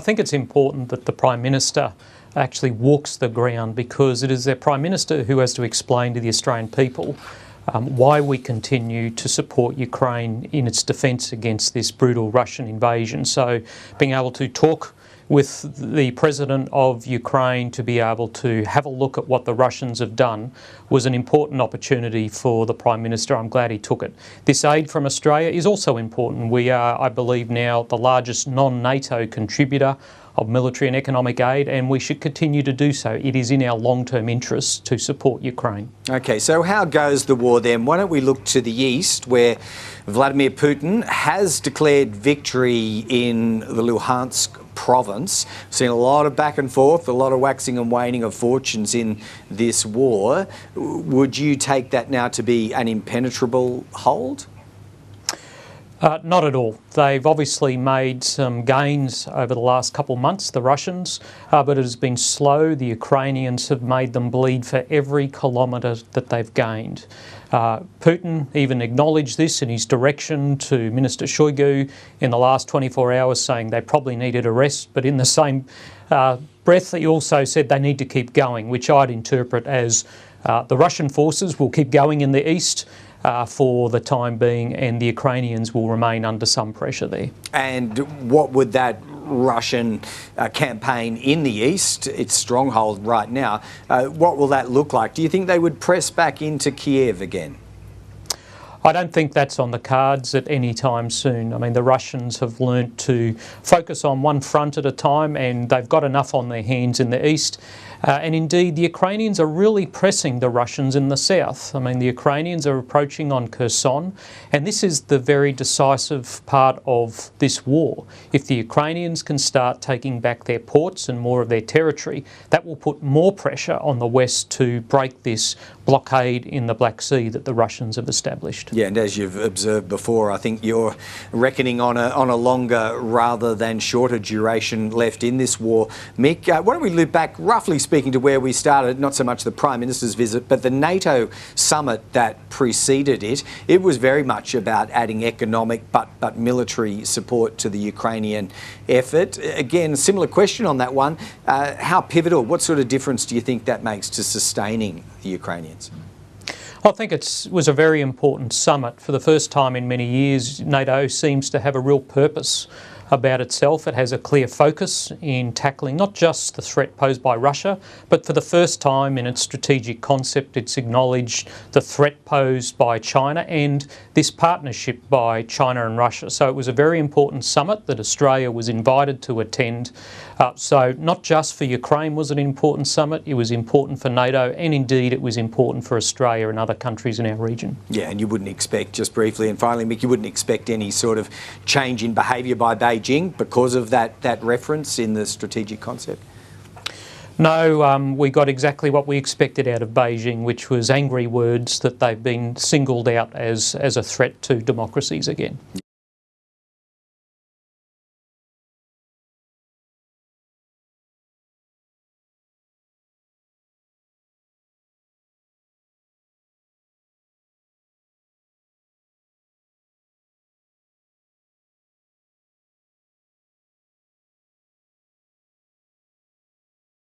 think it's important that the Prime Minister actually walks the ground, because it is their Prime Minister who has to explain to the Australian people why we continue to support Ukraine in its defence against this brutal Russian invasion. So being able to talk with the President of Ukraine to be able to have a look at what the Russians have done was an important opportunity for the Prime Minister. I'm glad he took it. This aid from Australia is also important. We are, I believe, now the largest non-NATO contributor of military and economic aid, and we should continue to do so. It is in our long-term interests to support Ukraine. Okay, so how goes the war then? Why don't we look to the east, where Vladimir Putin has declared victory in the Luhansk province. Seen a lot of back and forth, a lot of waxing and waning of fortunes in this war. Would you take that now to be an impenetrable hold? Not at all. They've obviously made some gains over the last couple of months, the Russians, but it has been slow. The Ukrainians have made them bleed for every kilometre that they've gained. Putin even acknowledged this in his direction to Minister Shoigu in the last 24 hours, saying they probably needed a rest, but in the same breath he also said they need to keep going, which I'd interpret as the Russian forces will keep going in the east for the time being, and the Ukrainians will remain under some pressure there. And what would that Russian campaign in the east, its stronghold right now, what will that look like? Do you think they would press back into Kiev again? I don't think that's on the cards at any time soon. I mean, the Russians have learnt to focus on one front at a time, and they've got enough on their hands in the east. And indeed, the Ukrainians are really pressing the Russians in the south. I mean, the Ukrainians are approaching on Kherson, and this is the very decisive part of this war. If the Ukrainians can start taking back their ports and more of their territory, that will put more pressure on the west to break this blockade in the Black Sea that the Russians have established. Yeah, and as you've observed before, I think you're reckoning on a longer rather than shorter duration left in this war. Mick, why don't we loop back, roughly speaking, to where we started, not so much the Prime Minister's visit, but the NATO summit that preceded it. It was very much about adding economic but military support to the Ukrainian effort. Again, similar question on that one. How pivotal, what sort of difference do you think that makes to sustaining the Ukrainians? I think it was a very important summit. For the first time in many years, NATO seems to have a real purpose about itself. It has a clear focus in tackling not just the threat posed by Russia, but for the first time in its strategic concept, it's acknowledged the threat posed by China and this partnership by China and Russia. So it was a very important summit that Australia was invited to attend. So not just for Ukraine was it an important summit, it was important for NATO, and indeed it was important for Australia and other countries in our region. Yeah, and you wouldn't expect, just briefly and finally, Mick, you wouldn't expect any sort of change in behaviour by Beijing because of that reference in the strategic concept? No, we got exactly what we expected out of Beijing, which was angry words that they've been singled out as a threat to democracies again.